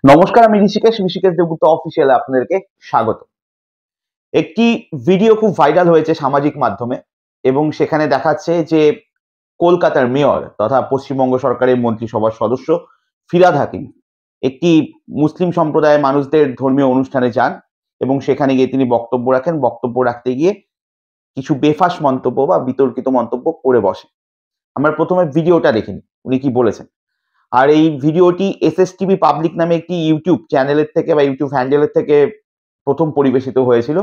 নমস্কার, আমি ঋষিকেশ দেবগুপ্ত অফিসিয়ালে আপনাদেরকে স্বাগত। একটি ভিডিও খুব ভাইরাল হয়েছে সামাজিক মাধ্যমে এবং সেখানে দেখাচ্ছে যে কলকাতার মেয়র তথা পশ্চিমবঙ্গ সরকারের মন্ত্রিসভার সদস্য ফিরহাদ হাকিম একটি মুসলিম সম্প্রদায়ের মানুষদের ধর্মীয় অনুষ্ঠানে যান এবং সেখানে গিয়ে তিনি বক্তব্য রাখেন। বক্তব্য রাখতে গিয়ে কিছু বেফাঁস মন্তব্য বা বিতর্কিত মন্তব্য করে বসেন। আমরা প্রথমে ভিডিওটা দেখিনি উনি কি বলেছেন। আর এই ভিডিওটি এসএসটিভি পাবলিক নামে একটি ইউটিউব চ্যানেলের থেকে বা ইউটিউব হ্যান্ডেলের থেকে প্রথম পরিবেশিত হয়েছিল।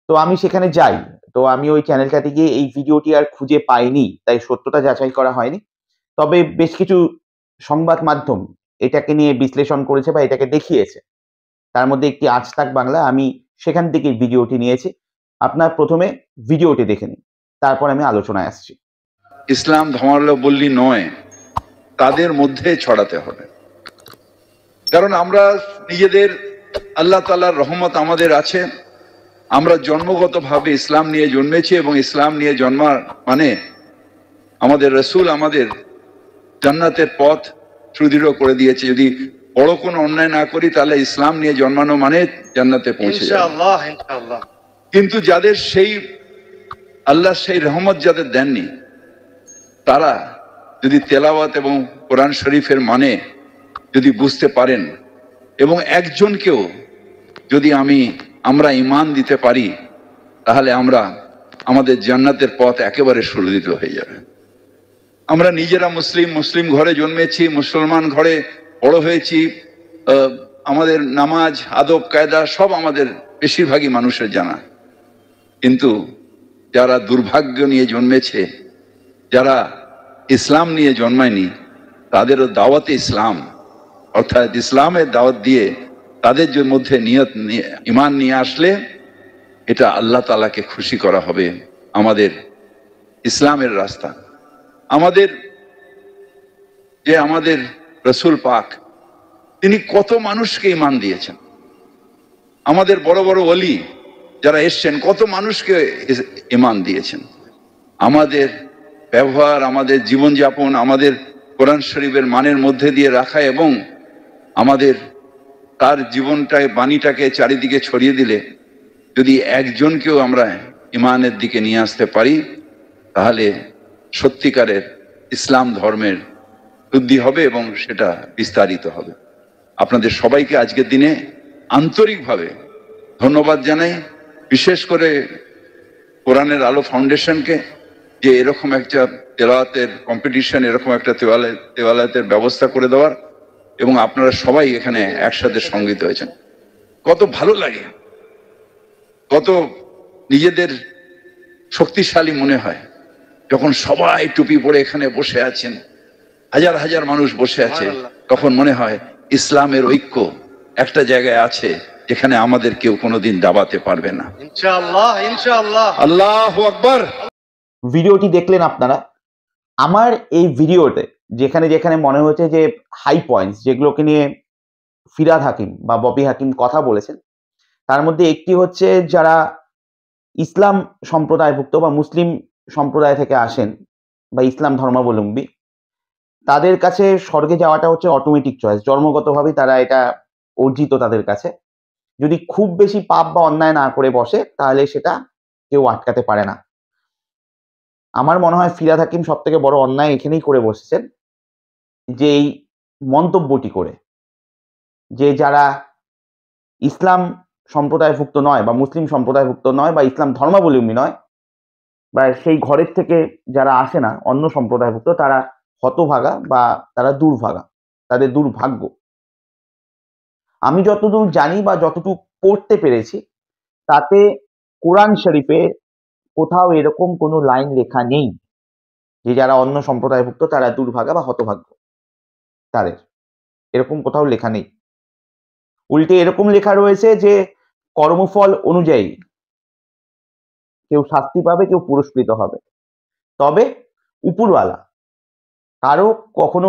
তো আমি সেখানে যাই। তো আমি ওই চ্যানেলটাতে গিয়ে এই ভিডিওটি আর খুঁজে পাইনি, তাই সত্যতা যাচাই করা হয়নি। তবে বেশ কিছু সংবাদ মাধ্যম এটাকে নিয়ে বিশ্লেষণ করেছে বা এটাকে দেখিয়েছে। তার মধ্যে একটি আজ তাক বাংলা, আমি সেখান থেকে ভিডিওটি নিয়েছি। আপনার প্রথমে ভিডিওটি দেখে নিন, তারপর আমি আলোচনায় আসছি। ইসলাম ধর্মাবলম্বী নয় তাদের মধ্যে ছড়াতে হবে, কারণ আমরা নিজেদের আল্লাহ তাআলার রহমত আমাদের আছে। আমরা জন্মগতভাবে ইসলাম নিয়ে জন্মেছি এবং ইসলাম নিয়ে জন্মার মানে আমাদের রাসূল আমাদের জান্নাতের পথ সুদৃঢ় করে দিয়েছে। যদি বড় কোনো অন্যায় না করি তাহলে ইসলাম নিয়ে জন্মানো মানে জান্নাতে পৌঁছে যাবে ইনশাআল্লাহ ইনশাআল্লাহ। কিন্তু যাদের সেই আল্লাহ সেই রহমত যাদের দেননি, তারা যদি তেলাওয়াত এবং কোরআন শরীফের মানে যদি বুঝতে পারেন এবং একজনকেও যদি আমরা ঈমান দিতে পারি, তাহলে আমাদের জান্নাতের পথ একেবারে সুরক্ষিত হয়ে যাবে। আমরা নিজেরা মুসলিম ঘরে জন্মেছি, মুসলমান ঘরে বড় হয়েছি। আমাদের নামাজ আদব কায়দা সব আমাদের বেশিরভাগই মানুষের জানা। কিন্তু যারা দুর্ভাগ্য নিয়ে জন্মেছে, যারা ইসলাম নিয়ে জন্মায়নি, তাদেরও দাওয়াতে ইসলাম অর্থাৎ ইসলামের দাওয়াত দিয়ে তাদের মধ্যে ঈমান নিয়ে আসলে এটা আল্লাহ তাআলাকে খুশি করা হবে। আমাদের ইসলামের রাস্তা, আমাদের রাসূল পাক তিনি কত মানুষকে ঈমান দিয়েছেন। আমাদের বড় বড় ওলি যারা এসছেন কত মানুষকে ঈমান দিয়েছেন। আমাদের ব্যবহার, আমাদের জীবনযাপন, আমাদের কোরআন শরীফের মানের মধ্যে দিয়ে রাখা এবং আমাদের তার জীবনটাকে বাণীটাকে চারিদিকে ছড়িয়ে দিলে যদি একজনকেও আমরা ঈমানের দিকে নিয়ে আসতে পারি, তাহলে সত্যিকারের ইসলাম ধর্মের বৃদ্ধি হবে এবং সেটা বিস্তারিত হবে। আপনাদের সবাইকে আজকের দিনে আন্তরিকভাবে ধন্যবাদ জানাই, বিশেষ করে কোরআনের আলো ফাউন্ডেশনকে যে এরকম একটা তেলাওয়াতের কম্পিটিশন, এরকম একটা তেলাওয়াতের ব্যবস্থা করে দেওয়ার, এবং আপনারা সবাই এখানে একসাথে সঙ্গীত হয়েছেন। কত ভালো লাগে, কত নিজেদের শক্তিশালী মনে হয় যখন সবাই টুপি পরে এখানে বসে আছেন, হাজার হাজার মানুষ বসে আছে, তখন মনে হয় ইসলামের ঐক্য একটা জায়গায় আছে যেখানে আমাদের কেউ কোনোদিন দাবাতে পারবে না ইনশাআল্লাহ ইনশাআল্লাহ। আল্লাহু আকবার। ভিডিওটি দেখলেন আপনারা। আমার এই ভিডিওতে যেখানে যেখানে মনে হয়েছে যে হাই পয়েন্টস যেগুলোকে নিয়ে ফিরহাদ হাকিম বা ববি হাকিম কথা বলেছেন, তার মধ্যে একটি হচ্ছে যারা ইসলাম সম্প্রদায়ভুক্ত বা মুসলিম সম্প্রদায় থেকে আসেন বা ইসলাম ধর্মাবলম্বী, তাদের কাছে স্বর্গে যাওয়াটা হচ্ছে অটোমেটিক চয়েস, জন্মগতভাবেই তারা এটা অর্জিত তাদের কাছে। যদি খুব বেশি পাপ বা অন্যায় না করে বসে তাহলে সেটা কেউ আটকাতে পারে না। আমার মনে হয় ফিরহাদ হাকিম সব থেকে বড় অন্যায় এখানেই করে বসেছেন, যে এই মন্তব্যটি করে যে যারা ইসলাম সম্প্রদায়ভুক্ত নয় বা মুসলিম সম্প্রদায়ভুক্ত নয় বা ইসলাম ধর্মাবলম্বী নয় বা সেই ঘরের থেকে যারা আসে না অন্য সম্প্রদায়ভুক্ত, তারা হতভাগা বা তারা দুর্ভাগা, তাদের দুর্ভাগ্য। আমি যতদূর জানি বা যতটুকু পড়তে পেরেছি তাতে কোরআন শরীফে কোথাও এরকম কোনো লাইন লেখা নেই যে যারা অন্য সম্প্রদায়ভুক্ত তারা দুর্ভাগা বা হতভাগ্য। তাদের এরকম কোথাও লেখা নেই। উল্টে এরকম লেখা রয়েছে যে কর্মফল অনুযায়ী কেউ শাস্তি পাবে, কেউ পুরস্কৃত হবে। তবে উপরওয়ালা কখনো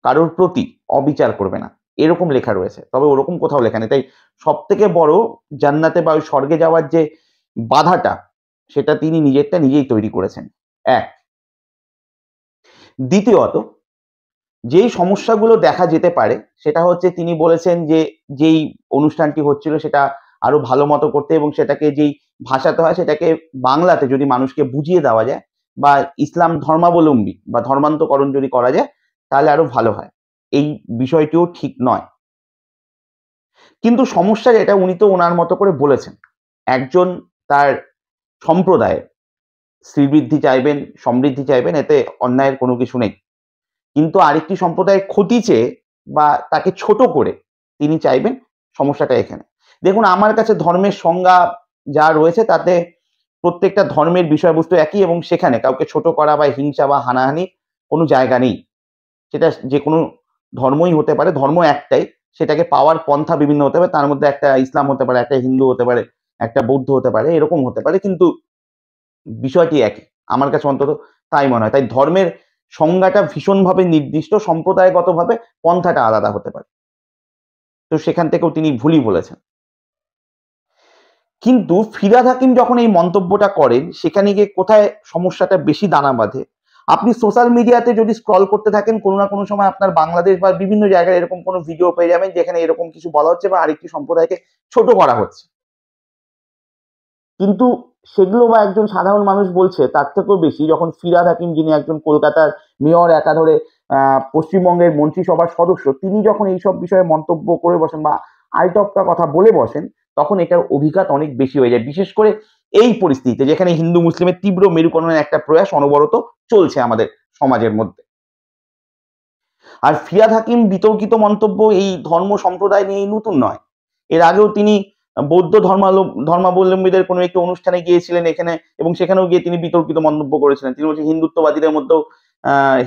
কারোর প্রতি অবিচার করবে না, এরকম লেখা রয়েছে। তবে ওরকম কোথাও লেখা নেই। তাই সব থেকে বড় জান্নাতে বা ওই স্বর্গে যাওয়ার যে বাধাটা, সেটা তিনি নিজেরটা নিজেই তৈরি করেছেন। এক। দ্বিতীয়ত, যেই সমস্যাগুলো দেখা যেতে পারে সেটা হচ্ছে তিনি বলেছেন যে যেই অনুষ্ঠানটি হচ্ছিল সেটা আরো ভালো মতো করতে এবং সেটাকে যেই ভাষাতে হয় সেটাকে বাংলাতে যদি মানুষকে বুঝিয়ে দেওয়া যায় বা ইসলাম ধর্মাবলম্বী বা ধর্মান্তকরণ যদি করা যায় তাহলে আরো ভালো হয়। এই বিষয়টিও ঠিক নয়। কিন্তু সমস্যা যেটা উনি তো ওনার মতো করে বলেছেন। একজন তার সম্প্রদায়ে শ্রীবৃদ্ধি চাইবেন, সমৃদ্ধি চাইবেন, এতে অন্যায়ের কোনো কিছু নেই। কিন্তু আরেকটি সম্প্রদায়ের ক্ষতি চেয়ে বা তাকে ছোট করে তিনি চাইবেন, সমস্যাটা এখানে। দেখুন আমার কাছে ধর্মের সংজ্ঞা যা রয়েছে তাতে প্রত্যেকটা ধর্মের বিষয়বস্তু একই এবং সেখানে কাউকে ছোট করা বা হিংসা বা হানাহানির কোনো জায়গা নেই। সেটা যেকোনো ধর্মই হতে পারে, ধর্ম একটাই। সেটাকে পাওয়ার পন্থা বিভিন্ন হতে পারে। তার মধ্যে একটা ইসলাম হতে পারে, একটা হিন্দু হতে পারে, একটা বৌদ্ধ হতে পারে, এরকম হতে পারে। কিন্তু বিষয়টি একই। আমার কাছে অন্তত তাই মনে হয়। তাই ধর্মের সংজ্ঞাটা ভীষণভাবে নির্দিষ্ট, সম্প্রদায়গতভাবে পন্থাটা আলাদা হতে পারে। তো সেখান থেকেও তিনি ভুলই বলেছেন। কিন্তু ফিরহাদ হাকিম যখন এই মন্তব্যটা করেন সেখানে গিয়ে কোথায় সমস্যাটা বেশি দানা বাঁধে, আপনি সোশ্যাল মিডিয়াতে যদি স্ক্রল করতে থাকেন কোনো না কোনো সময় আপনার বাংলাদেশ বা বিভিন্ন জায়গায় এরকম কোনো ভিডিও পেয়ে যাবেন যেখানে এরকম কিছু বলা হচ্ছে বা আরেকটি সম্প্রদায়কে ছোট করা হচ্ছে। কিন্তু সেগুলো বা একজন সাধারণ মানুষ বলছে তার থেকেও বেশি যখন ফিরহাদ হাকিম, যিনি একজন কলকাতার মেয়র, একাধারে পশ্চিমবঙ্গের মন্ত্রিসভার সদস্য, তিনি যখন এইসব বিষয়ে মন্তব্য করে বসেন বা আলটপকা কথা বলে বসেন, তখন এটার অভিঘাত অনেক বেশি হয়ে যায়। বিশেষ করে এই পরিস্থিতিতে যেখানে হিন্দু মুসলিমের তীব্র মেরুকরণের একটা প্রয়াস অনবরত চলছে আমাদের সমাজের মধ্যে। আর ফিরহাদ হাকিম বিতর্কিত মন্তব্য এই ধর্ম সম্প্রদায় নিয়ে নতুন নয়। এর আগেও তিনি বৌদ্ধ ধর্মাবলম্বীদের কোনো একটি অনুষ্ঠানে গিয়েছিলেন এখানে এবং সেখানেও গিয়ে তিনি বিতর্কিত মন্তব্য করেছিলেন। তিনি বলছেন হিন্দুত্ববাদীদের মধ্যেও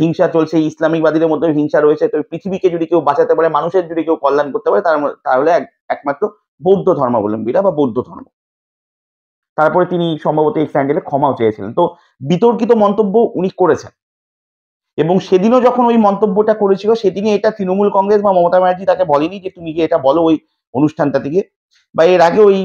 হিংসা চলছে, ইসলামিকবাদীদের মধ্যেও হিংসা রয়েছে। তো পৃথিবীকে যদি কেউ বাঁচাতে পারে, মানুষের যদি কেউ কল্যাণ করতে পারে তাহলে একমাত্র বৌদ্ধ ধর্মাবলম্বীরা বা বৌদ্ধ ধর্ম। তারপরে তিনি সম্ভবত এই স্যান্ডেলে ক্ষমাও চেয়েছিলেন। তো বিতর্কিত মন্তব্য উনি করেছেন এবং সেদিনও যখন ওই মন্তব্যটা করেছিল সেদিনই এটা তৃণমূল কংগ্রেস বা মমতা ব্যানার্জি তাকে বলেনি যে তুমি গিয়ে এটা বলো ওই অনুষ্ঠানটা থেকে, বা এর আগে ওই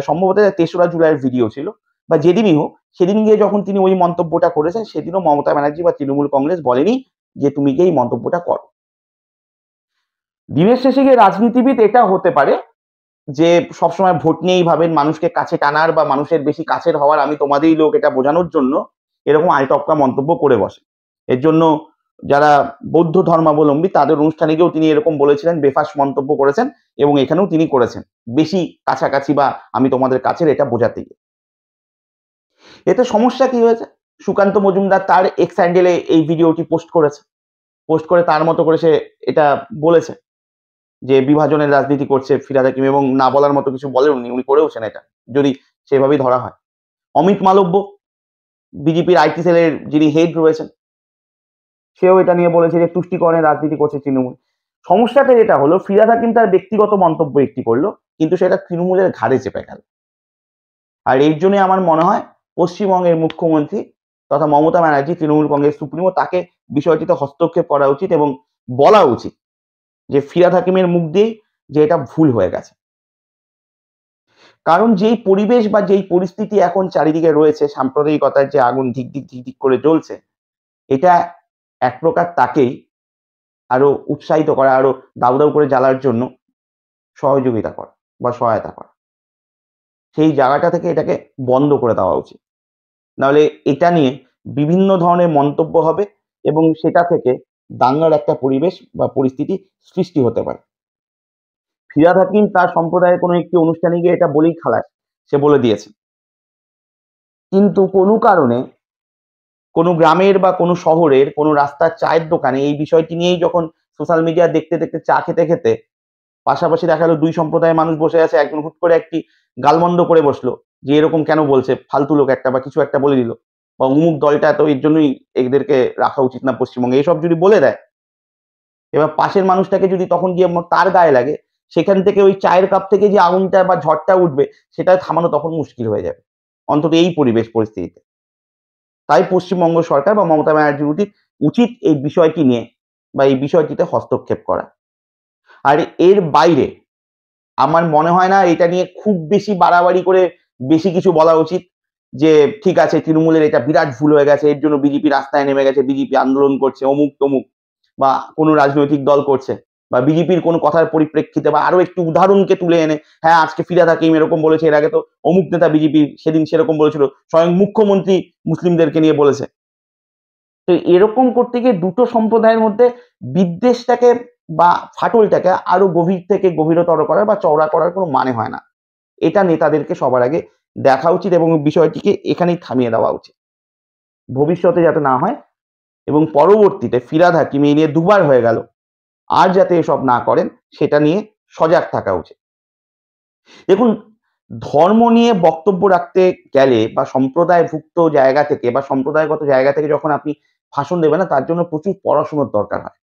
সম্ভবত ৩রা জুলাইয়ের ভিডিও ছিল, বা যেদিনই হোক সেদিন গিয়ে যখন তিনি ওই মন্তব্যটা করেছেন সেদিনও মমতা ব্যানার্জি বা তৃণমূল কংগ্রেস বলেনি যে তুমি গিয়ে এই মন্তব্যটা করো। দিনের শেষে গিয়ে রাজনীতিবিদ এটা হতে পারে যে সবসময় ভোট নিয়েই ভাবেন, মানুষকে কাছে টানার বা মানুষের বেশি কাছের হওয়ার, আমি তোমাদেরই লোক, এটা বোঝানোর জন্য এরকম আলটপকা মন্তব্য করে বসে। এর জন্য যারা বৌদ্ধ ধর্মাবলম্বী তাদের অনুষ্ঠানে গিয়েও তিনি এরকম বলেছিলেন, বেফাস মন্তব্য করেছেন এবং এখানেও তিনি করেছেন বেশি কাছাকাছি বা আমি তোমাদের কাছের, এটা বোঝাতে গিয়ে। এতে সমস্যা কি হয়েছে? সুকান্ত মজুমদার তার এক্স হ্যান্ডেলে এই ভিডিওটি পোস্ট করেছে। পোস্ট করে তার মতো করে সে এটা বলেছে যে বিভাজনের রাজনীতি করছে ফিরহাদ হাকিম, এবং না বলার মতো কিছু বলেননি, উনি করেওছেন এটা, যদি সেভাবেই ধরা হয়। অমিত মালব্য, বিজেপির আইটি সেলের যিনি হেড রয়েছেন, সেও এটা নিয়ে বলেছে যে তুষ্টিকরণের রাজনীতি করছে তৃণমূল। সমস্যাটা যেটা হলো, ফিরহাদ হাকিম তার ব্যক্তিগত মন্তব্য একটি করলো কিন্তু সেটা তৃণমূলের ঘাড়ে চেপে গেল। আর এর জন্য আমার মনে হয় পশ্চিমবঙ্গের মুখ্যমন্ত্রী তথা মমতা ব্যানার্জি, তৃণমূল কংগ্রেস সুপ্রিমো, তাকে বিষয়টিতে হস্তক্ষেপ করা উচিত এবং বলা উচিত যে ফিরহাদ হাকিমের মুখ দিয়েই যে এটা ভুল হয়ে গেছে। কারণ যেই পরিবেশ বা যেই পরিস্থিতি এখন চারিদিকে রয়েছে, সাম্প্রদায়িকতার যে আগুন ধিক ধিক ধিক ধিক করে জ্বলছে, এটা এক প্রকার তাকেই আরো উৎসাহিত করা, আরো দাউ দাউ করে জ্বালার জন্য সহযোগিতা করা বা সহায়তা করা। সেই জায়গাটা থেকে এটাকে বন্ধ করে দেওয়া উচিত। নাহলে এটা নিয়ে বিভিন্ন ধরনের মন্তব্য হবে এবং সেটা থেকে দাঙ্গার একটা পরিবেশ বা পরিস্থিতি সৃষ্টি হতে পারে। ফিরহাদ হাকিম তার সম্প্রদায়ের কোনো একটি অনুষ্ঠানে গিয়ে এটা বলেই খালাস, সে বলে দিয়েছে। কিন্তু কোনো কারণে কোনো গ্রামের বা কোনো শহরের কোনো রাস্তার চায়ের দোকানে এই বিষয়টি নিয়েই যখন সোশ্যাল মিডিয়া দেখতে দেখতে, চা খেতে খেতে পাশাপাশি দেখা গেল দুই সম্প্রদায়ের মানুষ বসে আছে, একজন হুট করে একটি গালমন্দ করে বসলো যে এরকম কেন বলছে, ফালতু লোক একটা, বা কিছু একটা বলে দিল, বা অমুক দলটা তো এর জন্যই এদেরকে রাখা উচিত না পশ্চিমবঙ্গে, এসব যদি বলে দেয়, এবার পাশের মানুষটাকে যদি তখন গিয়ে তার গায়ে লাগে, সেখান থেকে ওই চায়ের কাপ থেকে যে আগুনটা বা ঝড়টা উঠবে সেটা থামানো তখন মুশকিল হয়ে যাবে, অন্তত এই পরিবেশ পরিস্থিতিতে। তাই পশ্চিমবঙ্গ সরকার বা মমতা ব্যানার্জির উচিত এই বিষয়টি নিয়ে বা এই বিষয়টিতে হস্তক্ষেপ করা। আর এর বাইরে আমার মনে হয় না এটা নিয়ে খুব বেশি বাড়াবাড়ি করে বেশি কিছু বলা উচিত যে ঠিক আছে তৃণমূলের এটা বিরাট ভুল হয়ে গেছে, এর জন্য বিজেপি রাস্তায় নেমে গেছে, বিজেপি আন্দোলন করছে, অমুক তমুক। বা কোনো রাজনৈতিক দল করছে, বা বিজেপির কোনো কথার পরিপ্রেক্ষিতে, বা আরো একটু উদাহরণকে তুলে এনে, হ্যাঁ আজকে ফিরহাদ হাকিম এরকম বলেছে, এর আগে তো অমুক নেতা বিজেপি সেদিন সেরকম বলেছিল, স্বয়ং মুখ্যমন্ত্রী মুসলিমদেরকে নিয়ে বলেছে। তো এরকম করতে গিয়ে দুটো সম্প্রদায়ের মধ্যে বিদ্বেষটাকে বা ফাটলটাকে আরো গভীর থেকে গভীরতর করার বা চওড়া করার কোনো মানে হয় না। এটা নেতাদেরকে সবার আগে দেখা উচিত এবং বিষয়টিকে এখানেই থামিয়ে দেওয়া উচিত, ভবিষ্যতে যাতে না হয়। এবং পরবর্তীতে ফিরহাদ হাকিম এই নিয়ে দুবার হয়ে গেল, আর যাতে এসব না করেন সেটা নিয়ে সজাগ থাকা উচিত। দেখুন, ধর্ম নিয়ে বক্তব্য রাখতে গেলে বা সম্প্রদায়ভুক্ত জায়গা থেকে বা সম্প্রদায়গত জায়গা থেকে যখন আপনি ভাষণ দেবেন না, তার জন্য প্রচুর পড়াশোনার দরকার হয়।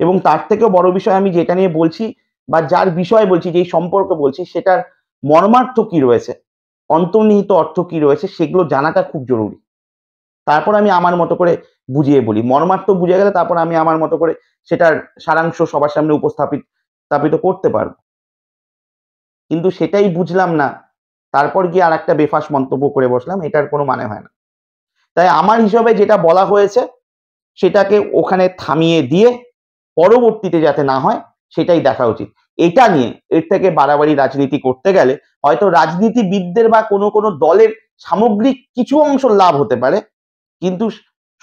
এবং তার থেকেও বড় বিষয়, আমি যেটা নিয়ে বলছি বা যার বিষয় বলছি, যেই সম্পর্কে বলছি, সেটার মর্মার্থ কি রয়েছে, অন্তর্নিহিত অর্থ কি রয়েছে, সেগুলো জানাটা খুব জরুরি। তারপর আমি আমার মতো করে বুঝিয়ে বলি, মর্মার্থ বুঝে গেলে তারপর আমি আমার মতো করে সেটার সারাংশ সবার সামনে স্থাপিত করতে পারবো। কিন্তু সেটাই বুঝলাম না, তারপর গিয়ে আর একটা বেফাস মন্তব্য করে বসলাম, এটার কোনো মানে হয় না। তাই আমার হিসাবে যেটা বলা হয়েছে সেটাকে ওখানে থামিয়ে দিয়ে পরবর্তীতে যাতে না হয় সেটাই দেখা উচিত। এটা নিয়ে এর থেকে বাড়াবাড়ি রাজনীতি করতে গেলে হয়তো রাজনীতিবিদদের বা কোনো কোনো দলের সামগ্রিক কিছু অংশ লাভ হতে পারে, কিন্তু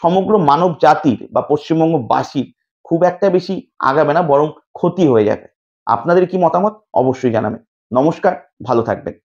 সমগ্র মানব জাতির বা পশ্চিমবঙ্গবাসীর খুব একটা বেশি আগাবে না, বরং ক্ষতি হয়ে যাবে। আপনাদের কি মতামত অবশ্যই জানাবেন। নমস্কার, ভালো থাকবেন।